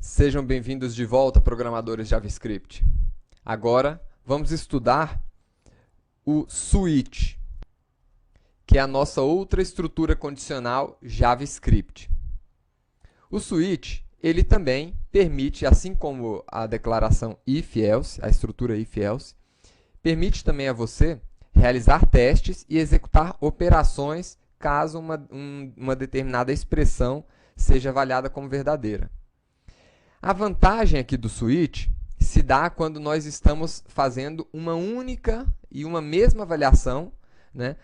Sejam bem-vindos de volta, programadores JavaScript. Agora vamos estudar o switch, que é a nossa outra estrutura condicional JavaScript. O switch, ele também permite, assim como a declaração if-else, a estrutura if-else, permite também a você realizar testes e executar operações caso uma determinada expressão seja avaliada como verdadeira. A vantagem aqui do switch se dá quando nós estamos fazendo uma única e uma mesma avaliação, né,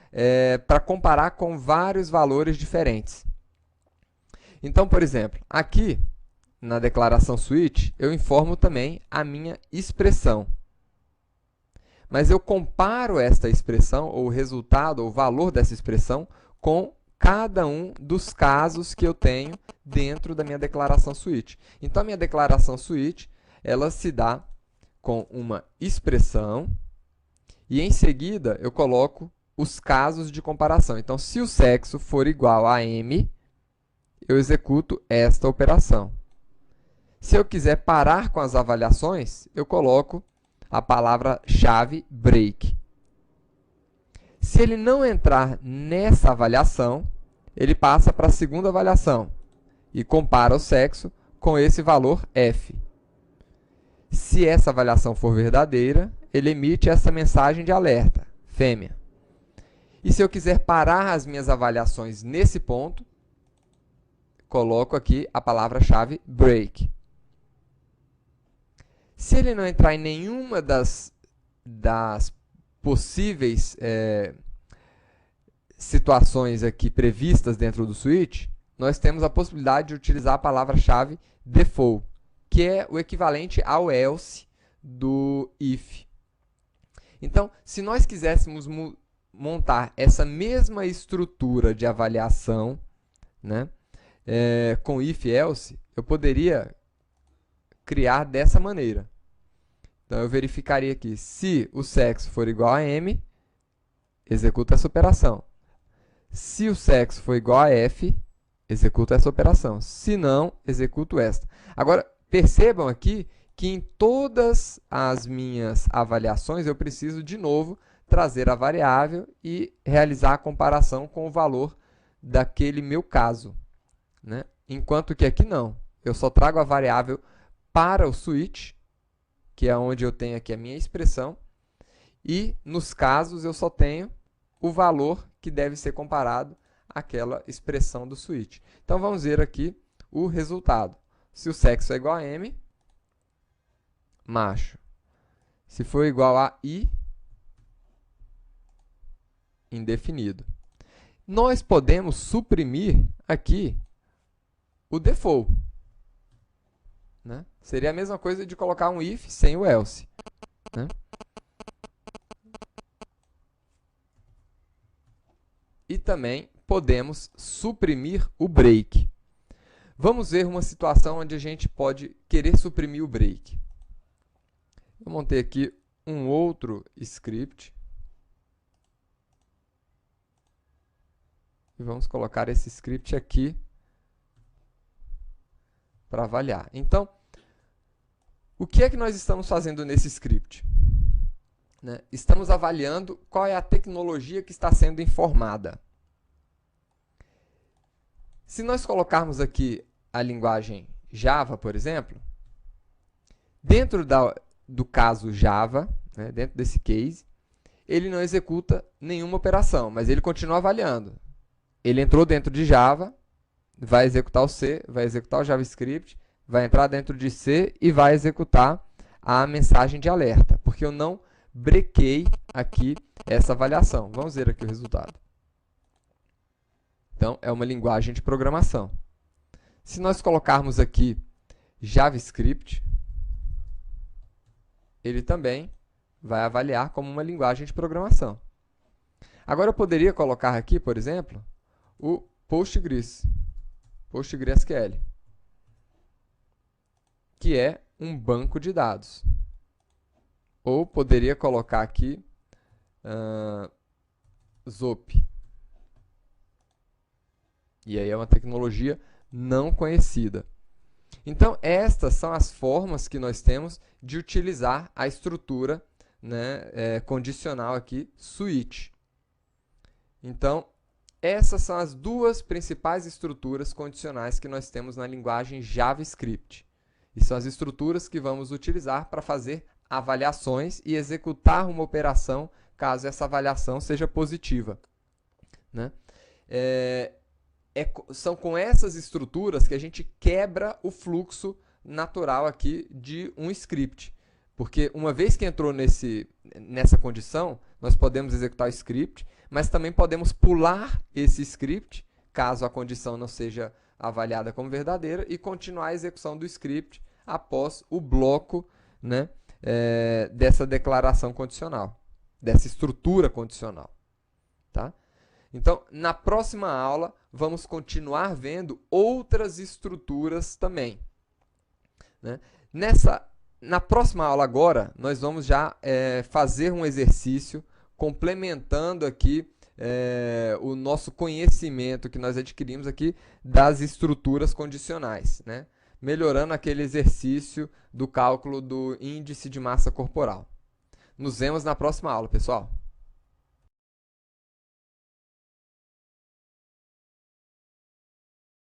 para comparar com vários valores diferentes. Então, por exemplo, aqui na declaração switch, eu informo também a minha expressão. Mas eu comparo esta expressão, ou o resultado, ou o valor dessa expressão, com cada um dos casos que eu tenho dentro da minha declaração switch. Então, a minha declaração switch, ela se dá com uma expressão e, em seguida, eu coloco os casos de comparação. Então, se o sexo for igual a M, eu executo esta operação. Se eu quiser parar com as avaliações, eu coloco a palavra-chave break. Se ele não entrar nessa avaliação, ele passa para a segunda avaliação e compara o sexo com esse valor f. Se essa avaliação for verdadeira, ele emite essa mensagem de alerta, fêmea. E se eu quiser parar as minhas avaliações nesse ponto, coloco aqui a palavra-chave break. Se ele não entrar em nenhuma das possíveis situações aqui previstas dentro do switch, nós temos a possibilidade de utilizar a palavra-chave default, que é o equivalente ao else do if. Então, se nós quiséssemos montar essa mesma estrutura de avaliação, né, com if-else, eu poderia criar dessa maneira. Então, eu verificaria aqui, se o sexo for igual a M, executa essa operação. Se o sexo for igual a F, executo essa operação. Se não, executo esta. Agora, percebam aqui que em todas as minhas avaliações, eu preciso, de novo, trazer a variável e realizar a comparação com o valor daquele meu caso, né? Enquanto que aqui não. Eu só trago a variável para o switch, que é onde eu tenho aqui a minha expressão, e nos casos eu só tenho o valor que deve ser comparado àquela expressão do switch. Então, vamos ver aqui o resultado. Se o sexo é igual a M, macho. Se for igual a I, indefinido. Nós podemos suprimir aqui o default, né? Seria a mesma coisa de colocar um if sem o else, né? E também podemos suprimir o break. Vamos ver uma situação onde a gente pode querer suprimir o break. Eu montei aqui um outro script. E vamos colocar esse script aqui para avaliar. Então, o que é que nós estamos fazendo nesse script? Né? Estamos avaliando qual é a tecnologia que está sendo informada. Se nós colocarmos aqui a linguagem Java, por exemplo, dentro do caso Java, né, dentro desse case, ele não executa nenhuma operação, mas ele continua avaliando. Ele entrou dentro de Java, vai executar o C, vai executar o JavaScript, vai entrar dentro de C e vai executar a mensagem de alerta, porque eu não brequei aqui essa avaliação. Vamos ver aqui o resultado. Então, é uma linguagem de programação. Se nós colocarmos aqui JavaScript, ele também vai avaliar como uma linguagem de programação. Agora, eu poderia colocar aqui, por exemplo, o PostgreSQL, que é um banco de dados. Ou poderia colocar aqui Zop. E aí é uma tecnologia não conhecida. Então, estas são as formas que nós temos de utilizar a estrutura, né, condicional aqui, switch. Então, essas são as duas principais estruturas condicionais que nós temos na linguagem JavaScript. E são as estruturas que vamos utilizar para fazer avaliações e executar uma operação caso essa avaliação seja positiva, né? São com essas estruturas que a gente quebra o fluxo natural aqui de um script. Porque uma vez que entrou nessa condição, nós podemos executar o script, mas também podemos pular esse script, caso a condição não seja avaliada como verdadeira, e continuar a execução do script após o bloco, né, dessa declaração condicional, dessa estrutura condicional. Tá? Então, na próxima aula, vamos continuar vendo outras estruturas também, né? Na próxima aula agora, nós vamos já fazer um exercício complementando aqui o nosso conhecimento que nós adquirimos aqui das estruturas condicionais, né? Melhorando aquele exercício do cálculo do índice de massa corporal. Nos vemos na próxima aula, pessoal!